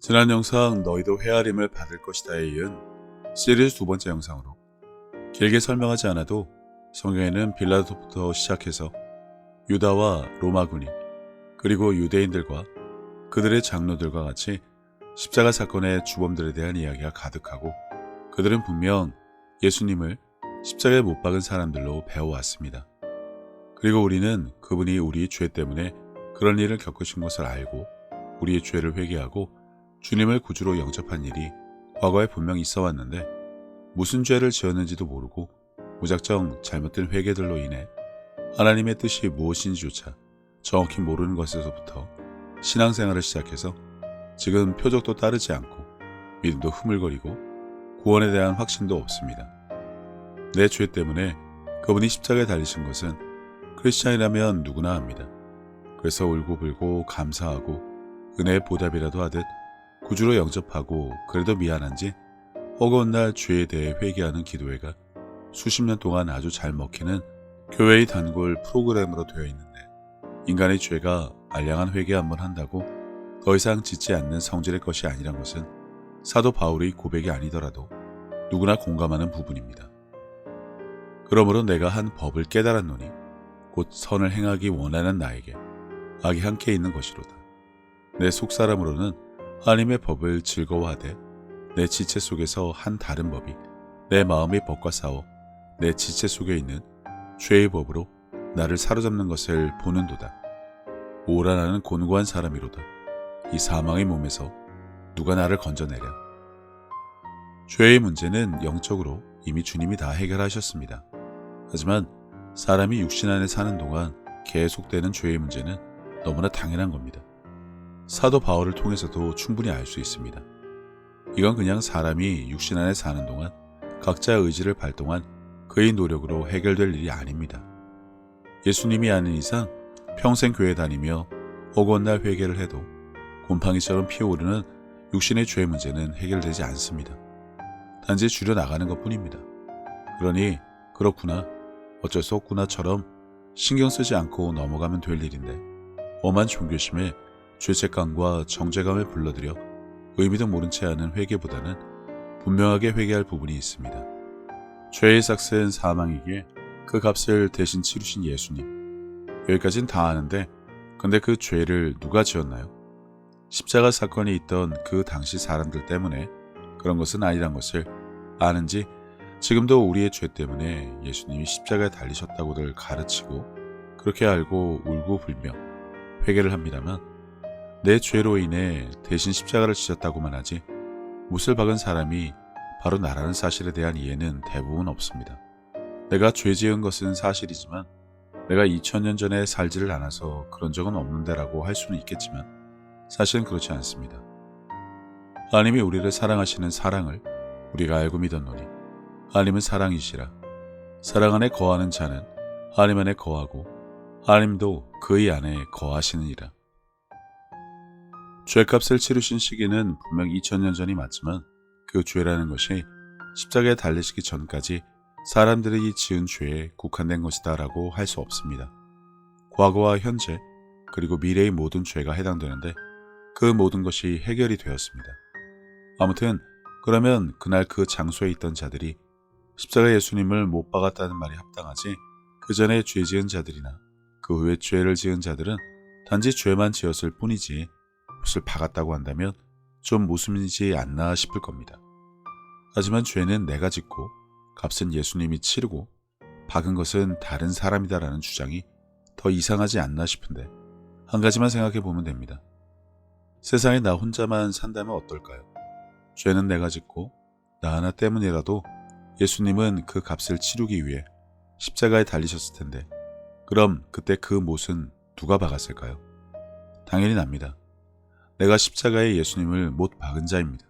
지난 영상 너희도 헤아림을 받을 것이다에 이은 시리즈 두 번째 영상으로 길게 설명하지 않아도 성경에는 빌라도부터 시작해서 유다와 로마 군인 그리고 유대인들과 그들의 장로들과 같이 십자가 사건의 주범들에 대한 이야기가 가득하고 그들은 분명 예수님을 십자가에 못 박은 사람들로 배워왔습니다. 그리고 우리는 그분이 우리의 죄 때문에 그런 일을 겪으신 것을 알고 우리의 죄를 회개하고 주님을 구주로 영접한 일이 과거에 분명히 있어 왔는데 무슨 죄를 지었는지도 모르고 무작정 잘못된 회개들로 인해 하나님의 뜻이 무엇인지조차 정확히 모르는 것에서부터 신앙생활을 시작해서 지금 표적도 따르지 않고 믿음도 흐물거리고 구원에 대한 확신도 없습니다. 내 죄 때문에 그분이 십자가에 달리신 것은 크리스찬이라면 누구나 압니다. 그래서 울고불고 감사하고 은혜의 보답이라도 하듯 구주로 영접하고 그래도 미안한지 허구한 날 죄에 대해 회개하는 기도회가 수십 년 동안 아주 잘 먹히는 교회의 단골 프로그램으로 되어 있는데 인간의 죄가 알량한 회개 한번 한다고 더 이상 짓지 않는 성질의 것이 아니란 것은 사도 바울의 고백이 아니더라도 누구나 공감하는 부분입니다. 그러므로 내가 한 법을 깨달았노니 곧 선을 행하기 원하는 나에게 악이 함께 있는 것이로다. 내 속사람으로는 하나님의 법을 즐거워하되 내 지체 속에서 한 다른 법이 내 마음의 법과 싸워 내 지체 속에 있는 죄의 법으로 나를 사로잡는 것을 보는도다. 오라 나는 곤고한 사람이로다. 이 사망의 몸에서 누가 나를 건져내랴. 죄의 문제는 영적으로 이미 주님이 다 해결하셨습니다. 하지만 사람이 육신 안에 사는 동안 계속되는 죄의 문제는 너무나 당연한 겁니다. 사도 바울을 통해서도 충분히 알 수 있습니다. 이건 그냥 사람이 육신 안에 사는 동안 각자의 의지를 발동한 그의 노력으로 해결될 일이 아닙니다. 예수님이 아는 이상 평생 교회 다니며 허구한 날 회개를 해도 곰팡이처럼 피어오르는 육신의 죄 문제는 해결되지 않습니다. 단지 줄여나가는 것뿐입니다. 그러니 그렇구나, 어쩔 수 없구나처럼 신경 쓰지 않고 넘어가면 될 일인데 엄한 종교심에 죄책감과 정죄감을 불러들여 의미도 모른 채 하는 회개보다는 분명하게 회개할 부분이 있습니다. 죄의 삭은 사망이기에 그 값을 대신 치르신 예수님. 여기까진 다 아는데 근데 그 죄를 누가 지었나요? 십자가 사건이 있던 그 당시 사람들 때문에 그런 것은 아니란 것을 아는지 지금도 우리의 죄 때문에 예수님이 십자가에 달리셨다고들 가르치고 그렇게 알고 울고불며 회개를 합니다만 내 죄로 인해 대신 십자가를 지셨다고만 하지 못을 박은 사람이 바로 나라는 사실에 대한 이해는 대부분 없습니다. 내가 죄 지은 것은 사실이지만 내가 2000년 전에 살지를 않아서 그런 적은 없는데라고 할 수는 있겠지만 사실은 그렇지 않습니다. 하나님이 우리를 사랑하시는 사랑을 우리가 알고 믿었노니 하나님은 사랑이시라. 사랑 안에 거하는 자는 하나님 안에 거하고 하나님도 그의 안에 거하시느니라. 죄값을 치르신 시기는 분명 2000년 전이 맞지만 그 죄라는 것이 십자가에 달리시기 전까지 사람들이 지은 죄에 국한된 것이다 라고 할 수 없습니다. 과거와 현재 그리고 미래의 모든 죄가 해당되는데 그 모든 것이 해결이 되었습니다. 아무튼 그러면 그날 그 장소에 있던 자들이 십자가 예수님을 못 박았다는 말이 합당하지 그 전에 죄 지은 자들이나 그 후에 죄를 지은 자들은 단지 죄만 지었을 뿐이지 못을 박았다고 한다면 좀 모순이지 않나 싶을 겁니다. 하지만 죄는 내가 짓고 값은 예수님이 치르고 박은 것은 다른 사람이다라는 주장이 더 이상하지 않나 싶은데 한 가지만 생각해 보면 됩니다. 세상에 나 혼자만 산다면 어떨까요? 죄는 내가 짓고 나 하나 때문이라도 예수님은 그 값을 치르기 위해 십자가에 달리셨을 텐데 그럼 그때 그 못은 누가 박았을까요? 당연히 납니다. 내가 십자가에 예수님을 못 박은 자입니다.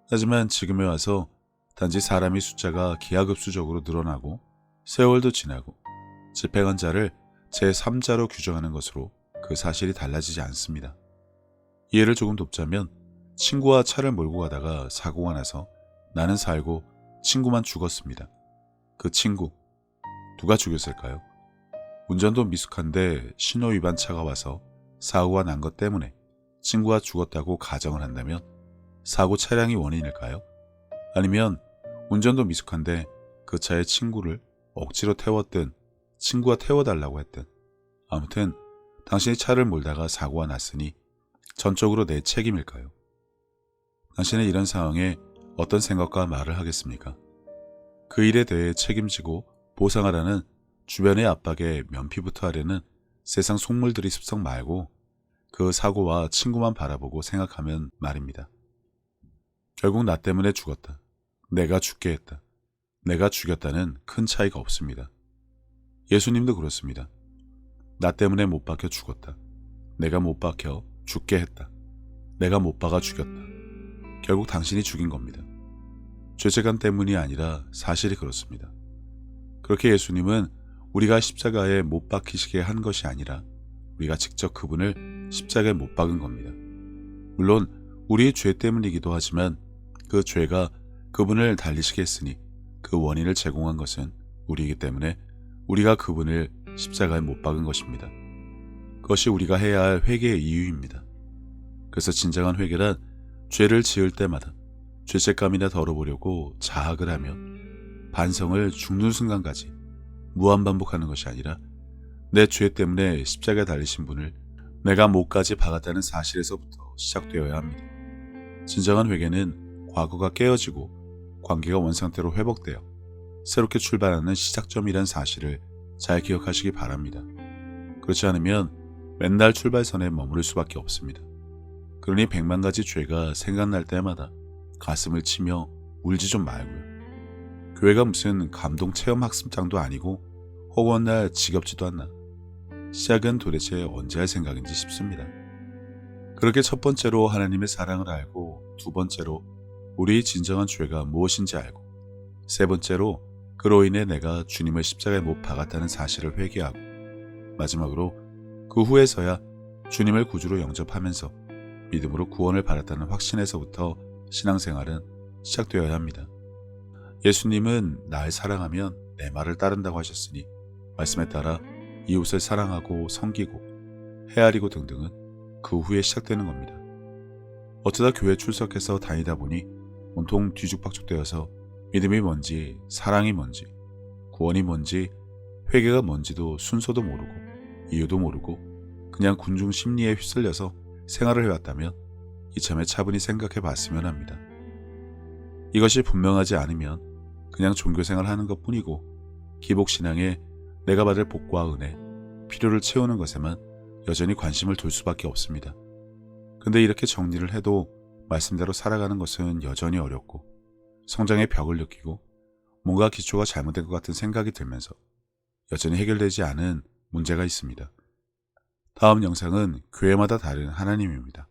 하지만 지금에 와서 단지 사람의 숫자가 기하급수적으로 늘어나고 세월도 지나고 집행한 자를 제3자로 규정하는 것으로 그 사실이 달라지지 않습니다. 이해를 조금 돕자면 친구와 차를 몰고 가다가 사고가 나서 나는 살고 친구만 죽었습니다. 그 친구 누가 죽였을까요? 운전도 미숙한데 신호위반 차가 와서 사고가 난 것 때문에 친구가 죽었다고 가정을 한다면 사고 차량이 원인일까요? 아니면 운전도 미숙한데 그 차에 친구를 억지로 태웠든 친구가 태워달라고 했든 아무튼 당신이 차를 몰다가 사고가 났으니 전적으로 내 책임일까요? 당신은 이런 상황에 어떤 생각과 말을 하겠습니까? 그 일에 대해 책임지고 보상하라는 주변의 압박에 면피부터 하려는 세상 속물들이 습성 말고 그 사고와 친구만 바라보고 생각하면 말입니다. 결국 나 때문에 죽었다. 내가 죽게 했다. 내가 죽였다는 큰 차이가 없습니다. 예수님도 그렇습니다. 나 때문에 못 박혀 죽었다. 내가 못 박혀 죽게 했다. 내가 못 박아 죽였다. 결국 당신이 죽인 겁니다. 죄책감 때문이 아니라 사실이 그렇습니다. 그렇게 예수님은 우리가 십자가에 못 박히시게 한 것이 아니라 우리가 직접 그분을 십자가에 못 박은 겁니다. 물론 우리의 죄 때문이기도 하지만 그 죄가 그분을 달리시게 했으니 그 원인을 제공한 것은 우리이기 때문에 우리가 그분을 십자가에 못 박은 것입니다. 그것이 우리가 해야 할 회개의 이유입니다. 그래서 진정한 회개란 죄를 지을 때마다 죄책감이나 덜어보려고 자학을 하며 반성을 죽는 순간까지 무한반복하는 것이 아니라 내 죄 때문에 십자가에 달리신 분을 내가 목까지 박았다는 사실에서부터 시작되어야 합니다. 진정한 회개는 과거가 깨어지고 관계가 원상태로 회복되어 새롭게 출발하는 시작점이란 사실을 잘 기억하시기 바랍니다. 그렇지 않으면 맨날 출발선에 머무를 수밖에 없습니다. 그러니 100만 가지 죄가 생각날 때마다 가슴을 치며 울지 좀 말고요. 교회가 무슨 감동 체험 학습장도 아니고 허구한 날 지겹지도 않나. 시작은 도대체 언제 할 생각인지 싶습니다. 그렇게 첫 번째로 하나님의 사랑을 알고, 두 번째로 우리의 진정한 죄가 무엇인지 알고, 세 번째로 그로 인해 내가 주님을 십자가에 못 박았다는 사실을 회개하고, 마지막으로 그 후에서야 주님을 구주로 영접하면서 믿음으로 구원을 받았다는 확신에서부터 신앙생활은 시작되어야 합니다. 예수님은 날 사랑하면 내 말을 따른다고 하셨으니 말씀에 따라 이웃을 사랑하고 섬기고 헤아리고 등등은 그 후에 시작되는 겁니다. 어쩌다 교회 출석해서 다니다 보니 온통 뒤죽박죽되어서 믿음이 뭔지, 사랑이 뭔지, 구원이 뭔지, 회개가 뭔지도 순서도 모르고 이유도 모르고 그냥 군중 심리에 휩쓸려서 생활을 해왔다면 이참에 차분히 생각해 봤으면 합니다. 이것이 분명하지 않으면 그냥 종교생활 하는 것 뿐이고 기복신앙에 내가 받을 복과 은혜, 필요를 채우는 것에만 여전히 관심을 둘 수밖에 없습니다. 근데 이렇게 정리를 해도 말씀대로 살아가는 것은 여전히 어렵고 성장의 벽을 느끼고 뭔가 기초가 잘못된 것 같은 생각이 들면서 여전히 해결되지 않은 문제가 있습니다. 다음 영상은 교회마다 다른 하나님입니다.